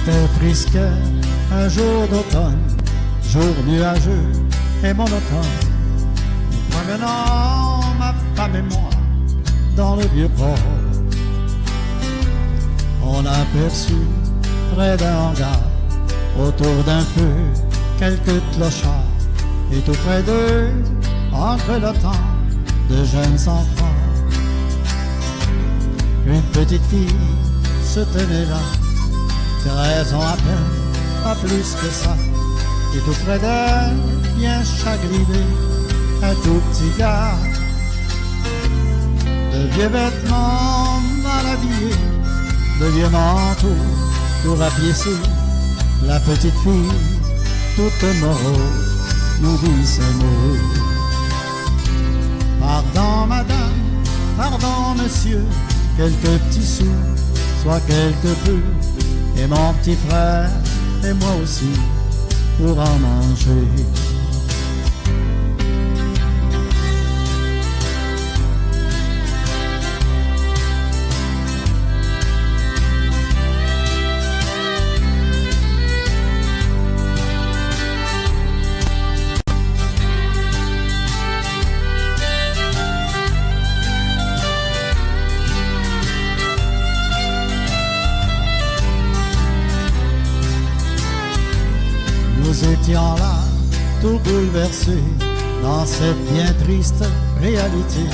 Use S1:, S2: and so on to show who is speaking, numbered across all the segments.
S1: C'était frisquet, un jour d'automne, jour nuageux et monotone. Nous promenons, ma femme et moi, dans le vieux port. On aperçut près d'un hangar, autour d'un feu, quelques clochards. Et tout près d'eux, entre le temps, de jeunes enfants. Une petite fille se tenait là, 13 ans à peine, pas plus que ça. Et tout près d'elle, bien chagriné, un tout petit gars. De vieux vêtements mal habillés, de vieux manteaux, tout rapiécés. La petite fille, toute morose, nous dit ces mots. Pardon madame, pardon monsieur, quelques petits sous, soit quelque peu. Et mon petit frère, et moi aussi, pour en manger. Nous étions là, tout bouleversés, dans cette bien triste réalité,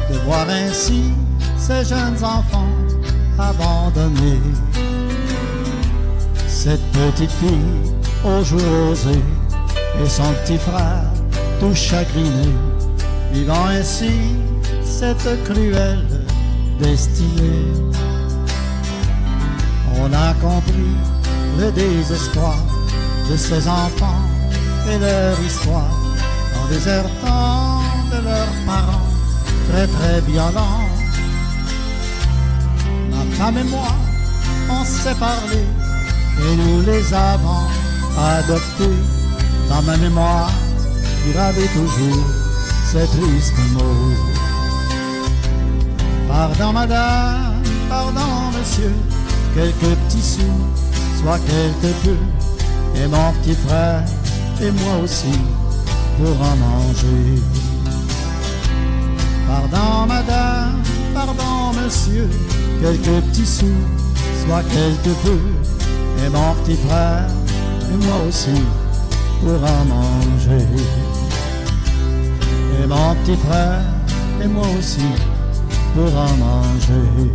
S1: de voir ainsi ces jeunes enfants abandonnés. Cette petite fille aux jours rosés et son petit frère tout chagriné, vivant ainsi cette cruelle destinée. On a compris le désespoir de ces enfants et leur histoire, en désertant de leurs parents très très violents. Ma femme et moi, on s'est parlé et nous les avons adoptés. Dans ma mémoire, gravez toujours ces tristes mots. Pardon madame, pardon monsieur, quelques petits sous, soit quelque peu. Et mon petit frère, et moi aussi, pour en manger. Pardon madame, pardon monsieur, quelques petits sous, soit quelque peu. Et mon petit frère, et moi aussi, pour en manger. Et mon petit frère, et moi aussi, pour en manger.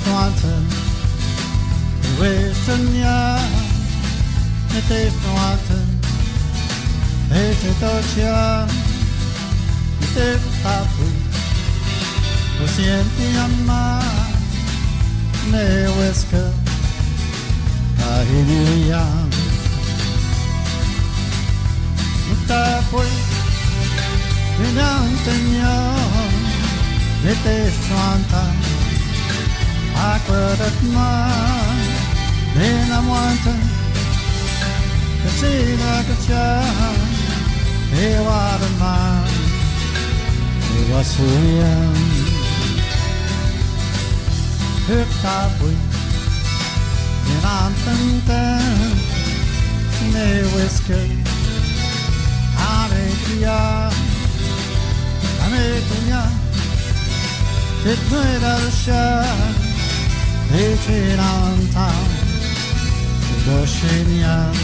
S1: Taunton, Virginia, Taunton, Tocha, Papu, Oceaniama, Neweska, Kahiria, Mutapui, Vinantanya, Taunton. Aquadatma, Benamuanta, Casina Cacha, Ewadama, Ewasuyan, Hukapui, Benantantan, Newiske, Ametia, Ametunya, Chitnuida Sha. Hatred on town, bohemian.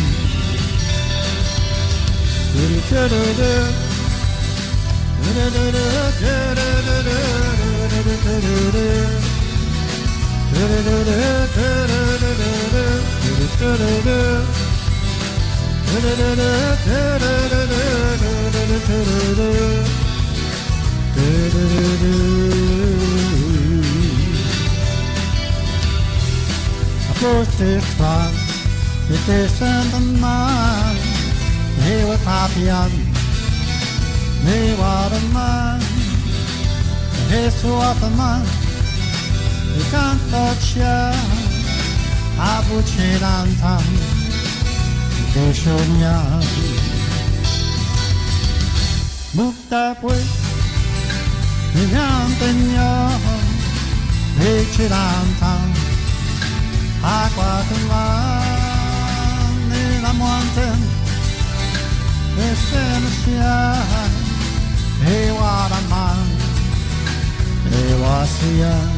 S1: Voortgaan, het is een man, hij was happy aan, hij was een man, hij is wat een man, hij kan toch je, hij moet je dan tan, het is een jaar. Moet dat weer, hij kan ten jaar, weet je dan tan. Agua de mar de la montaña Escenacia Eguaraman Eguasian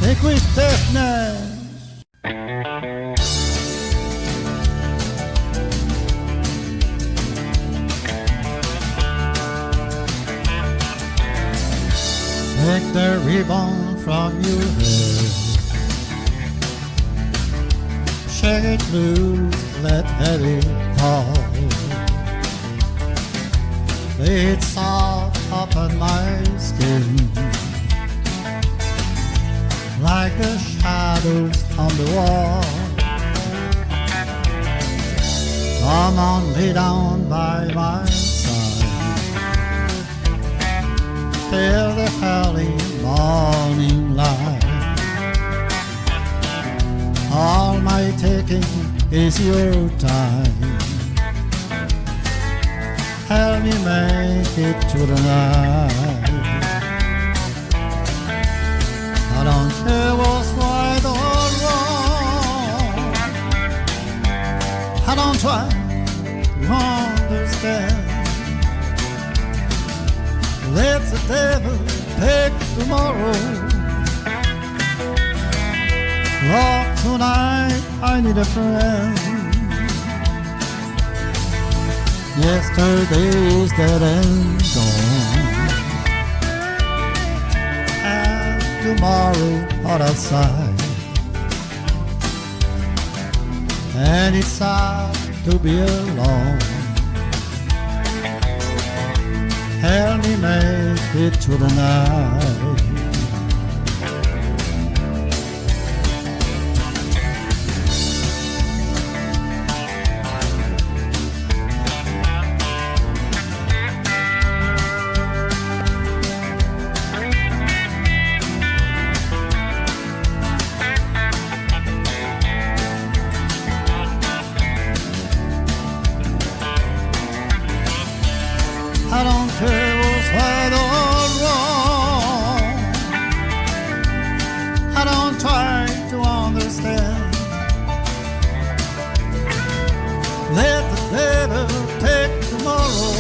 S1: E questa è take the ribbon from your hair, shake it loose, let it fall. Lay it soft upon my skin, like the shadows on the wall. Come on, lay down by my side till the early morning light. All my taking is your time. Help me make it to the night. I don't care what's right or wrong. I don't try to understand. Let the devil take tomorrow. Lord, tonight I need a friend. Yesterday's dead and gone, and tomorrow out outside. And it's sad to be alone. Help me make it to the night. I don't care what's right or wrong. I don't try to understand. Let the devil take tomorrow.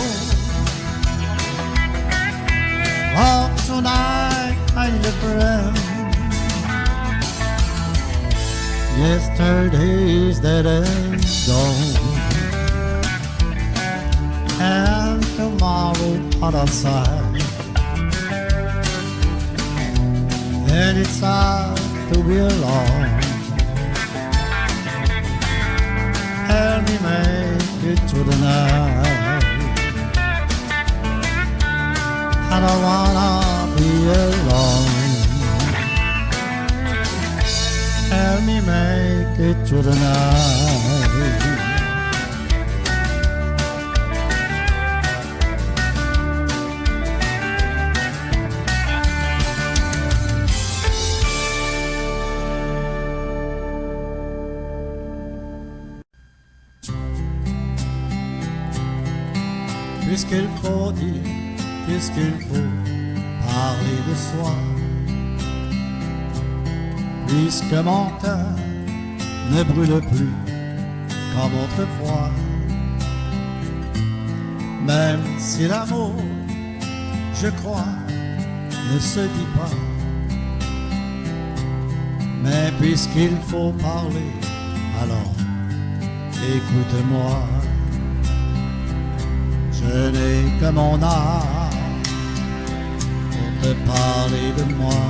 S1: Oh, tonight I need a friend. Yesterday's dead and gone, and tomorrow out outside. And it's hard to be alone. Help me make it to the night. I don't wanna be alone. Help me make it to the night. puisqu'il faut dire, puisqu'il faut parler de soi, puisque mon cœur ne brûle plus comme autrefois, même si l'amour, je crois, ne se dit pas. Mais puisqu'il faut parler, alors écoute-moi. Je n'ai que mon âme pour te parler de moi.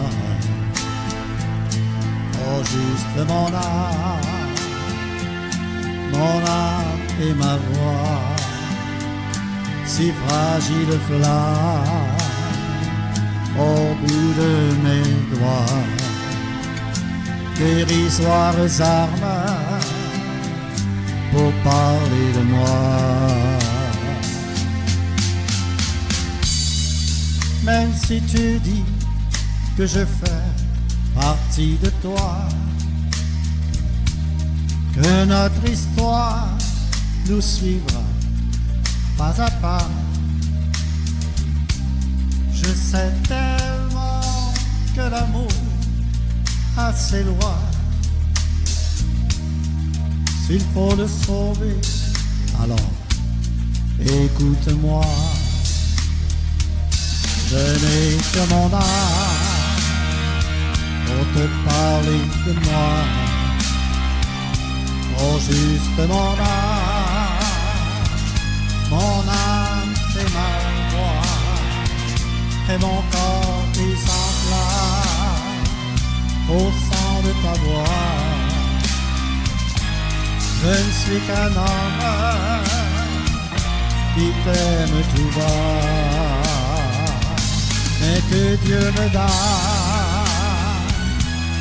S1: Oh, juste mon âme et ma voix, si fragile flamme au bout de mes doigts, dérisoires armes pour parler de moi. Même si tu dis que je fais partie de toi, que notre histoire nous suivra pas à pas, je sais tellement que l'amour a ses lois. S'il faut le sauver, alors écoute-moi. Je n'ai que mon âme pour te parler de moi. Oh, juste mon âme c'est ma voix, et mon corps qui s'enflamme au son de ta voix. Je ne suis qu'un homme qui t'aime tout bas, mais que Dieu me donne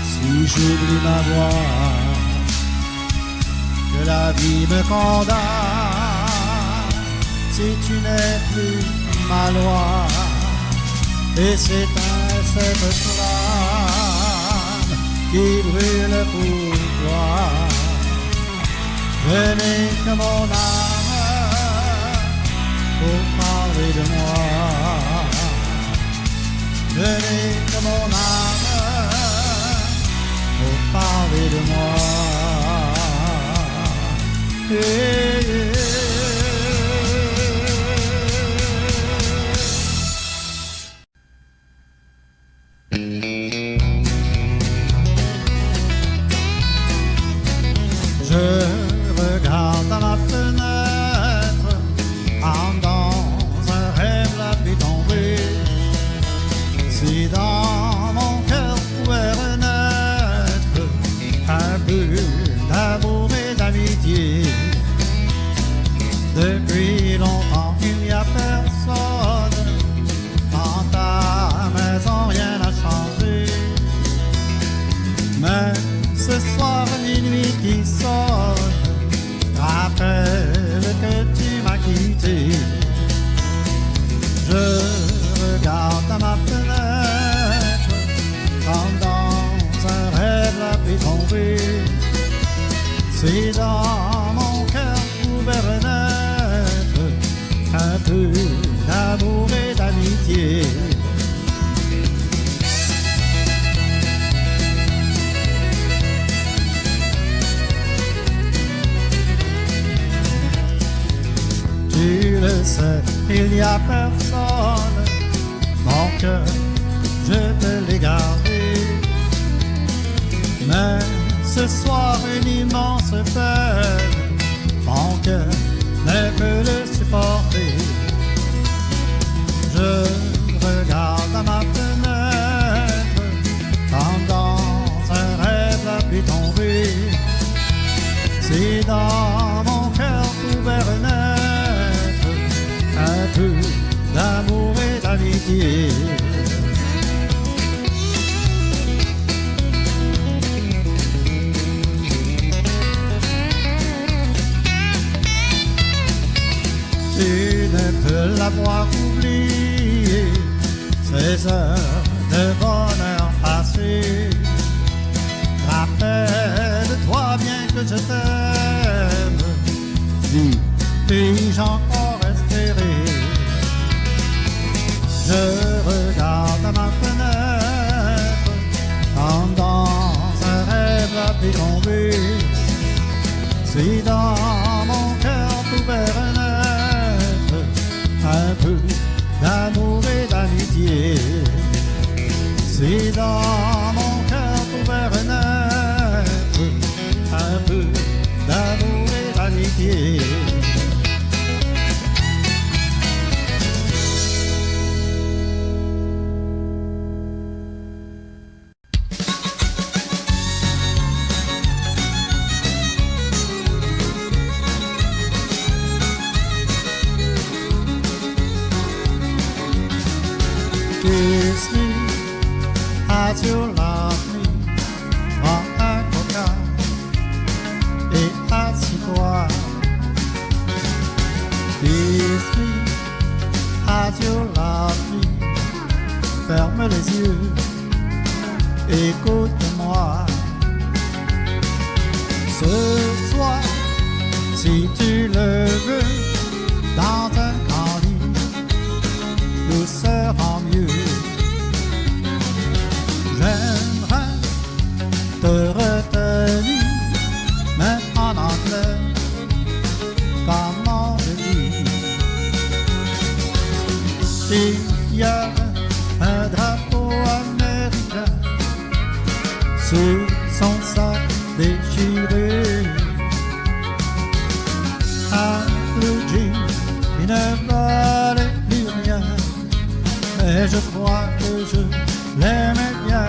S1: si j'oublie ma voix, que la vie me condamne si tu n'es plus ma loi. Et s'éteint cette flamme qui brûle pour toi. Je n'ai que mon âme pour parler de moi. Je n'ai que mon âme pour parler de moi. Je regarde à ma fenêtre, en dans un rêve la pluie tombée. Si dans mon cœur pouvait renaître un peu d'amour et d'amitié. Depuis longtemps qu'il n'y a personne, dans ta maison rien n'a changé. Mais ce soir minuit qui sonne rappelle que tu m'as quitté. Je regarde à ma fenêtre, comme dans un rêve la pluie tombée. Si dans mon cœur pouvait renaître un peu d'amour et d'amitié. Tu le sais, il n'y a personne, mon cœur, je te l'ai gardé. Mais ce soir une immense peine, mon cœur ne peut le supporter. Je regarde à ma fenêtre, comme dans un rêve la pluie tombée. Si dans mon cœur pouvait renaître un peu d'amour et d'amitié. Tu ne peux l'avoir oublié, ces heures de bonheur passées. Rappelle-toi bien que je t'aime, dis, puis-je encore espérer Si dans mon cœur pouvait naître un peu d'amour et d'amitié, si dans mon cœur pouvait naître un peu d'amour et d'amitié. Kiss me as you love me, prends un coca et assis-toi. Kiss me as you love me, ferme les yeux, écoute-moi. Ce soir, si tu le veux, dans un grand lit, nous serons mieux. J'aimerais te retenir, mais en anglais, comment le dire? Il y a un drapeau américain sur son sac déchiré, un blue jean qui ne valait plus rien, mais je crois que je l'aimais bien.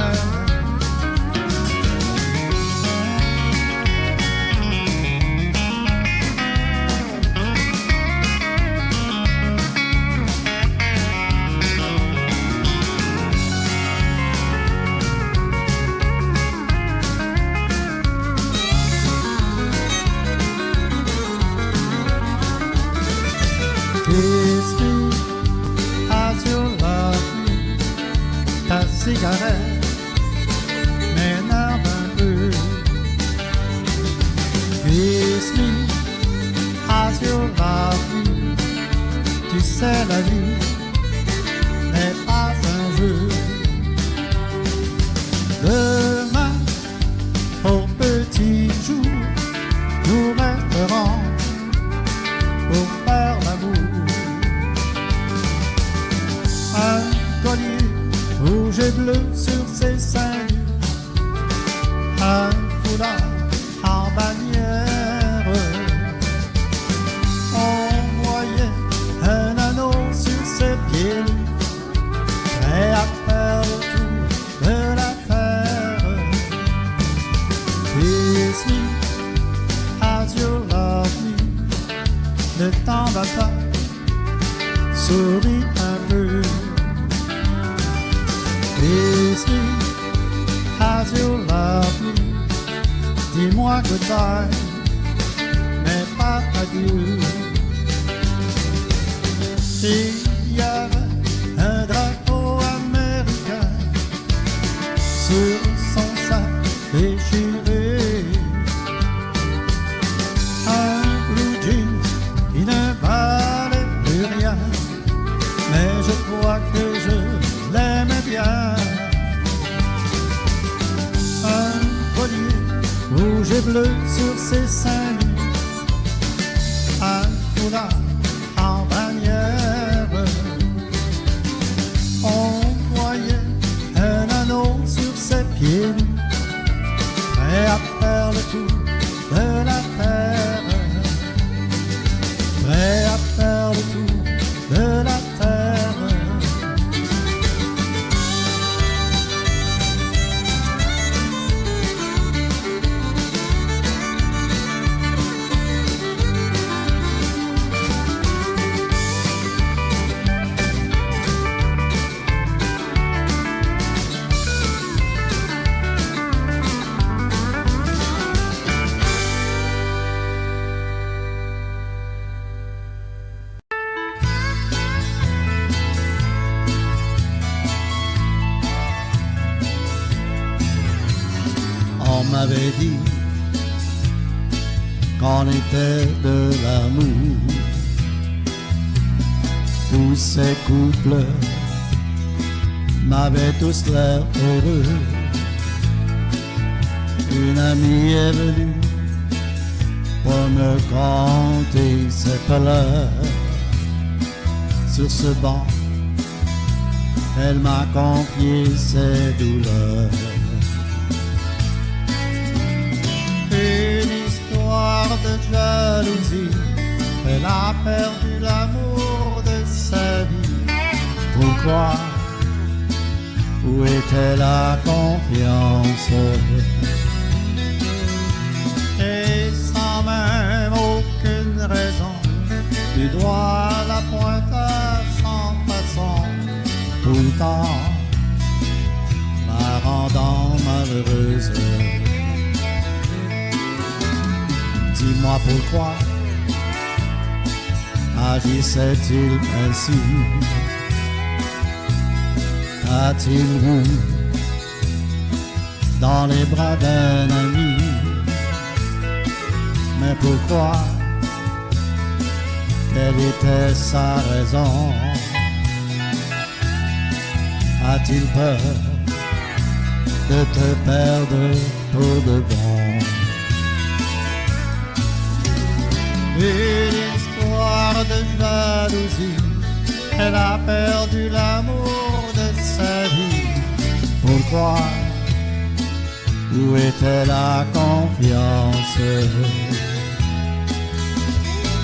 S1: Kiss me as you love me, ta cigarette m'énerve un peu. Kiss me as you love me, tu sais la vie n'est pas un jeu. Demain, au petit jour, nous resterons pour faire l'amour. Un collier rouge et bleu sur ses seins nus, un foulard en bannière. On voyait un anneau sur ses pieds nus, prêt à faire le tour de la terre. Kiss me as you love me, le temps va pas, souris un peu. Kiss me as you love me, dis-moi goodbye, mais pas adieu. Il y avait un drapeau américain sur son sac déchiré, un blue jeans qui ne valait plus rien, mais je crois que je l'aimais bien. Un collier rouge et bleu sur ses seins nus, un foulard en bannière. On voyait un anneau sur ses pieds nus, prêt à faire le tour de la terre, prêt à faire le tour de la terre. On m'avait dit qu'on était de l'amour, tous ces couples m'avaient tous l'air heureux. Une amie est venue pour me conter ses pleurs. Sur ce banc, elle m'a confié ses douleurs. Une histoire de jalousie, elle a perdu l'amour de sa vie. Pourquoi? Où était la confiance? Et sans même aucune raison, du doigt la pointe sans façon, tout le temps la rendant malheureuse. Dis-moi pourquoi agissait-il ainsi? A-t-il vu dans les bras d'un ami? Mais pourquoi? Quelle était sa raison? A-t-il peur de te perdre pour de bon? Une histoire de jalousie, elle a perdu l'amour de sa vie. Pourquoi? Où était la confiance?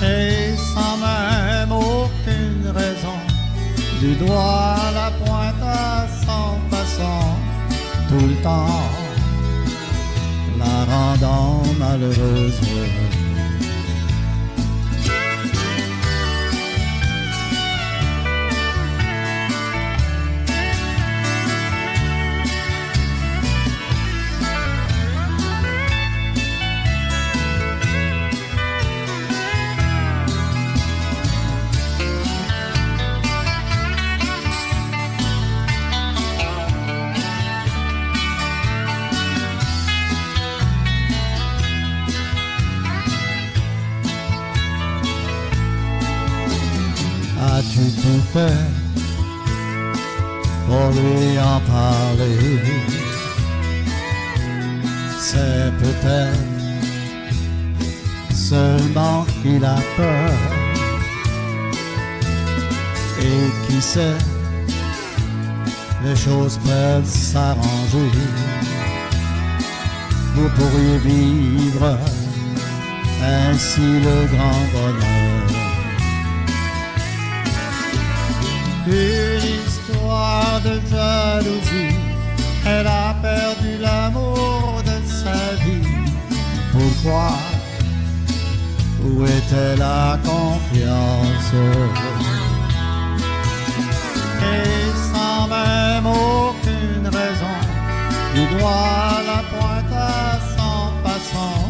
S1: Et sans même aucune raison, du doigt la pointe à son façon, tout le temps la rendant malheureuse. As-tu tout fait pour lui en parler? C'est peut-être seulement qu'il a peur. Et qui sait, les choses peuvent s'arranger. Vous pourriez vivre ainsi le grand bonheur. Une histoire de jalousie, elle a perdu l'amour de sa vie. Pourquoi? Où était la confiance? Et sans même aucune raison, du doigt la pointe à son passant,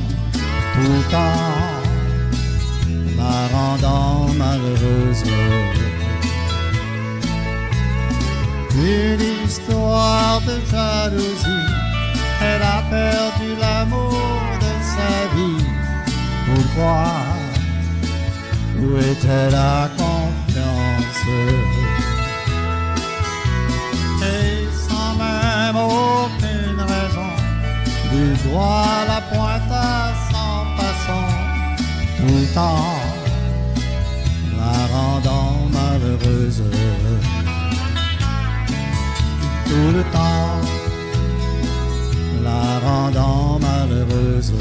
S1: tout le temps la rendant malheureuse. Une histoire de jalousie, elle a perdu l'amour de sa vie. Pourquoi? Où était la confiance? Et sans même aucune raison, du doigt la pointe à son passant, tout le temps la rendant malheureuse. Tout le temps la rendant malheureuse.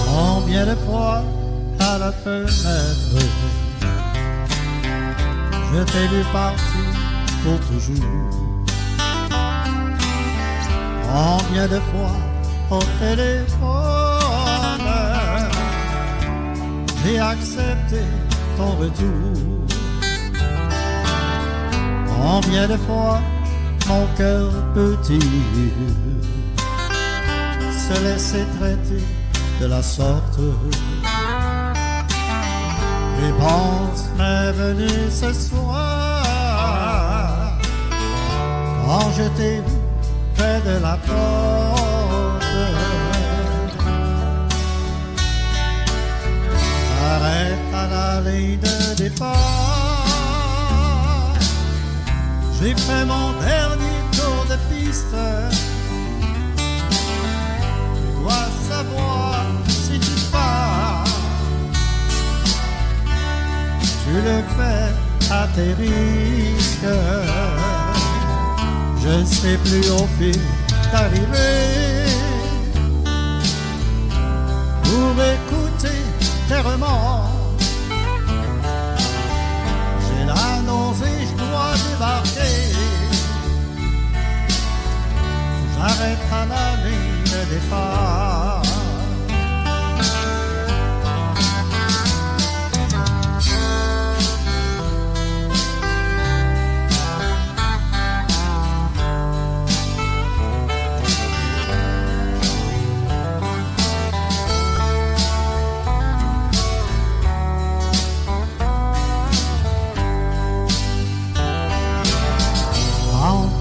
S1: Combien de fois à la fenêtre je t'ai vu partir pour toujours. Combien de fois au téléphone j'ai accepté ton retour. Combien de fois mon cœur petit se laissait traiter de la sorte. Réponse m'est venue ce soir quand je t'ai vu près de la porte. J'arrête à la ligne de départ. J'ai fait mon dernier tour de piste. Tu dois savoir si tu pars. Tu le fais à tes risques. Je ne sais plus au fil d'arriver pour écouter tes remords. J'ai la nausée, je dois débarquer. J'arrête à la ligne de départ.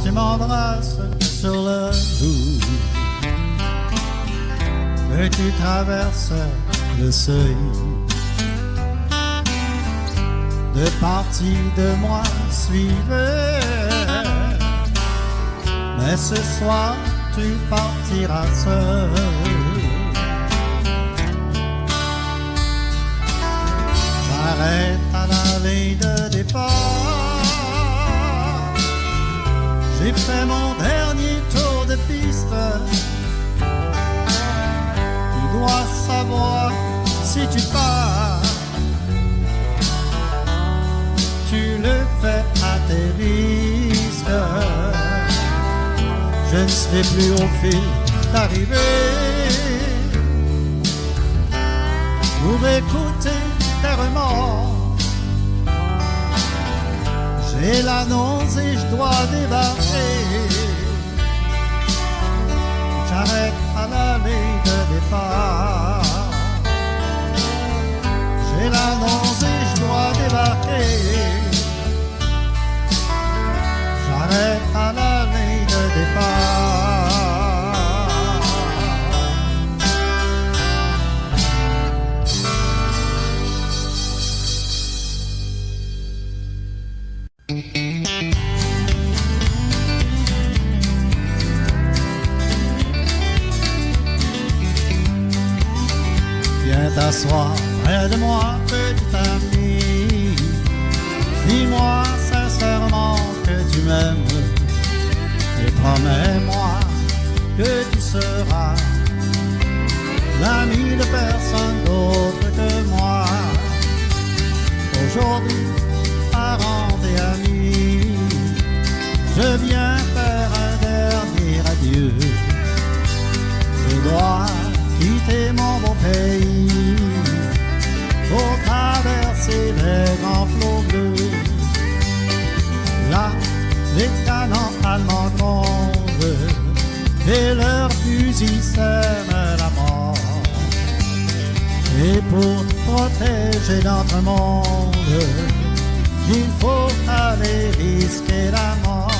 S1: Tu m'embrasses sur le jour, que tu traverses le seuil. Deux parties de moi suivent, mais ce soir tu partiras seul. J'arrête à la ligne de départ. J'ai fait mon dernier tour de piste. Tu dois savoir si tu pars. Tu le fais à tes risques. Je ne serai plus au fil d'arrivée pour écouter tes remords. J'ai la nausée, je dois débarquer. J'arrête à la ligne de départ. J'ai la nausée, je dois débarquer. J'arrête à la ligne de départ. Viens t'asseoir près de moi, petit ami. Dis-moi sincèrement que tu m'aimes et promets-moi que tu seras l'ami de personne d'autre que moi. Aujourd'hui, parents et amis, je viens faire un dernier adieu. Je dois quitter mon beau pays pour traverser les grands flots bleus. Là, les canons allemands grondent et leurs fusils sèment la mort. Et pour protéger notre monde, il faut aller risquer la mort.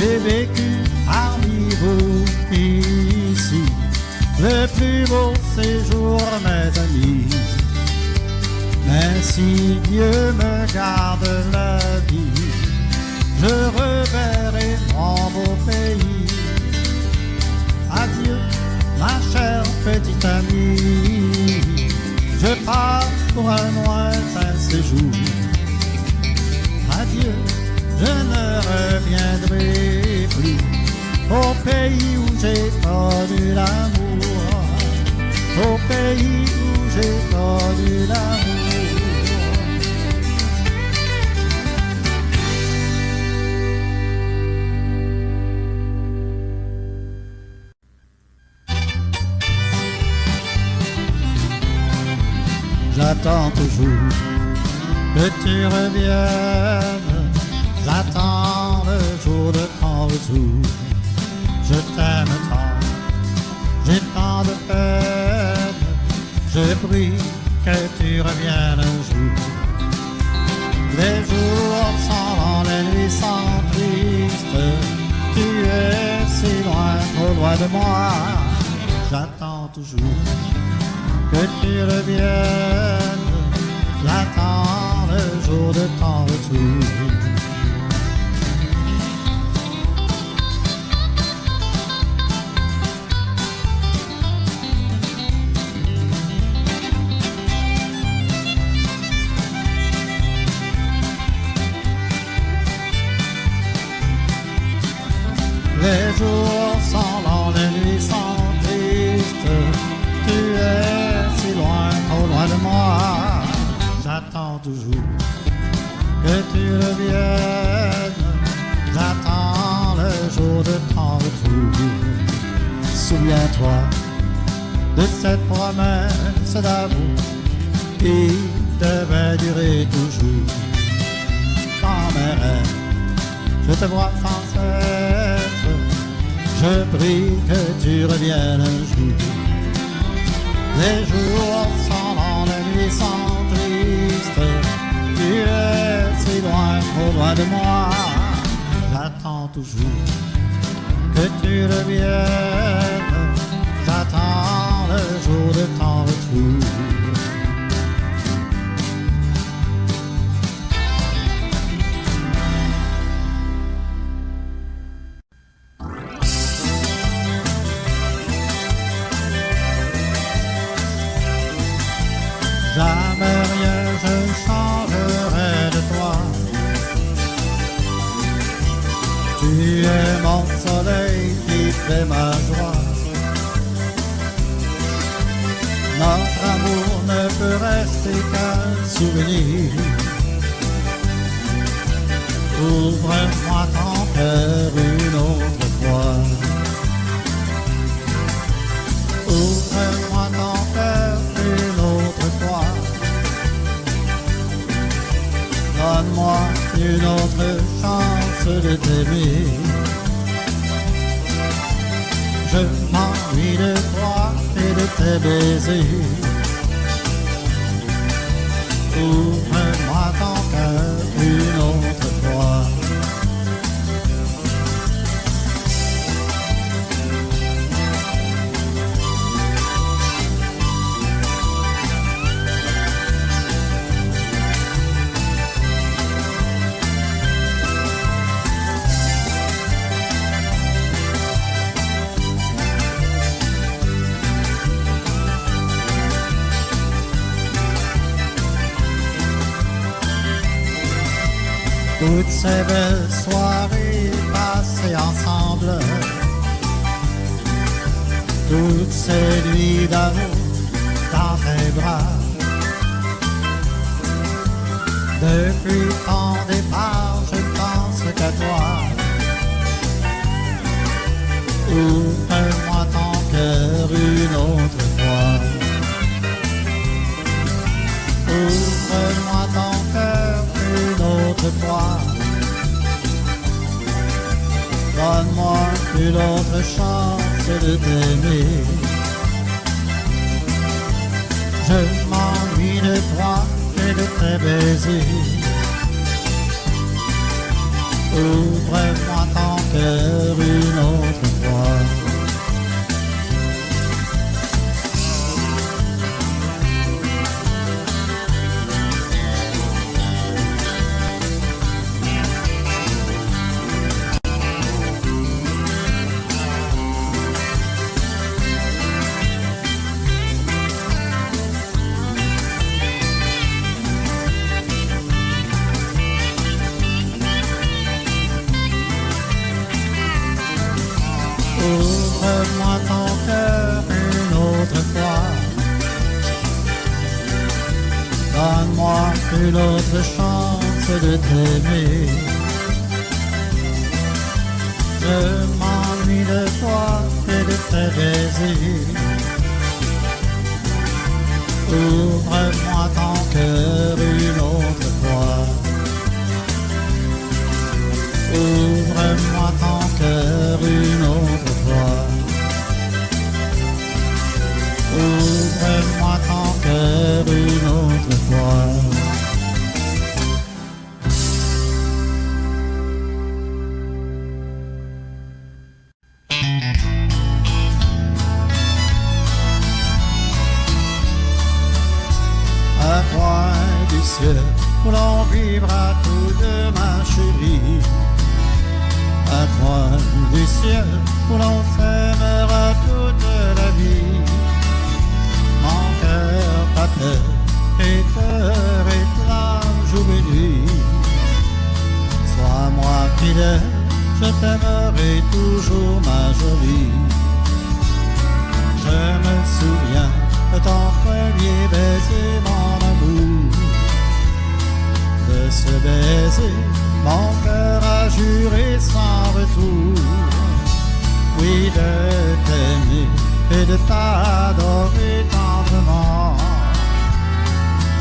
S1: J'ai vécu parmi vous ici, le plus beau séjour, mes amis. Mais si Dieu me garde la vie, je reverrai mon beau pays. Adieu, ma chère petite amie, je pars pour un lointain séjour. Adieu, je ne reviendrai plus au pays où j'ai connu l'amour, au pays où j'ai connu l'amour. j'attends toujours que tu reviennes. J'attends le jour de ton retour. Je t'aime tant, j'ai tant de peine. Je prie que tu reviennes un jour. Les jours sont longs, les nuits sont tristes. Tu es si loin, trop loin de moi. J'attends toujours que tu reviennes. J'attends le jour de ton retour. Les jours sont longs, les nuits sont tristes. Tu es si loin, trop loin de moi. J'attends toujours que tu reviennes. J'attends le jour de ton retour. Souviens-toi de cette promesse d'amour qui devait durer toujours. Dans mes rêves, je te vois sans cesse. Je prie que tu reviennes un jour. Les jours sont longs, les nuits sont tristes. Tu es si loin, trop loin de moi. J'attends toujours que tu reviennes. J'attends le jour de ton retour. Jamais rien je changerai de toi. Tu es mon soleil qui fait ma joie. Notre amour ne peut rester qu'un souvenir. Ouvre-moi ton cœur une autre fois. Ouvre-moi ton cœur une autre fois. Donne-moi une autre chance de t'aimer. Je m'ennuie de toi et de tes baisers. Ouvre-moi ton cœur une autre fois. Toutes ces belles soirées passées ensemble, toutes ces nuits d'amour dans tes bras. Depuis ton départ, je pense qu'à toi. Ouvre-moi ton cœur une autre fois. Ouvre-moi ton cœur une autre fois. Donne-moi une autre chance de t'aimer. Je m'ennuie de toi et de tes baisers. Ouvre-moi ton cœur une autre fois. Ouvre-moi ton cœur une autre fois. Donne-moi une autre chance de t'aimer. Je m'ennuie de toi et de tes baisers. Ouvre-moi ton cœur une autre fois. Ouvre-moi ton cœur une autre fois. Ouvre-moi ton cœur une autre fois. Un coin du ciel où l'on vivra tous deux, ma chérie. Un coin du ciel où l'on s'aimera toute la vie. Mon cœur t'appelle et te réclame jour et nuit. Sois-moi fidèle, je t'aimerai toujours, ma jolie. Je me souviens de ton premier baiser, mon amour. De ce baiser, mon cœur a juré sans retour. Oui, de t'aimer et de t'adorer tendrement.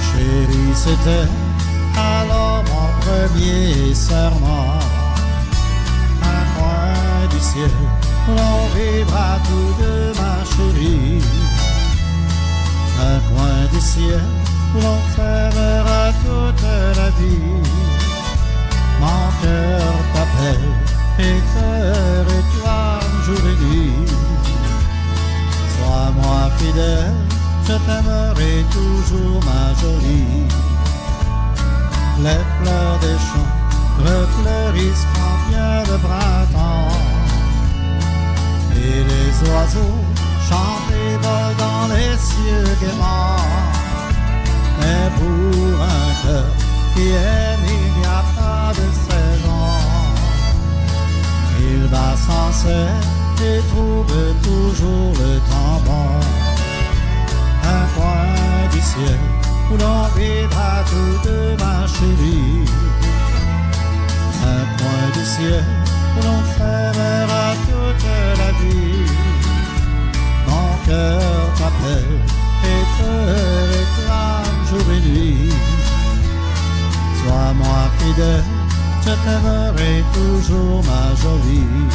S1: Chérie, c'était alors mon premier serment. Un coin du ciel où l'on vivra tous deux, ma chérie. Un coin du ciel où l'on s'aimera toute la vie. Mon cœur t'appelle et te réclame jour et nuit. Sois-moi fidèle, je t'aimerai toujours, ma jolie. Les fleurs des champs refleurissent quand vient le printemps. Et les oiseaux chantent et volent dans les cieux gaiement. Mais pour un cœur qui aime, il n'y a pas de saison. Il bat sans cesse et trouve toujours le temps bon. Un coin du ciel où l'on vivra tous deux, ma chérie. Un coin du ciel où l'on s'aimera toute la vie. Mon cœur t'appelle et te réclame jour et nuit. Sois-moi fidèle, je t'aimerai toujours, ma jolie.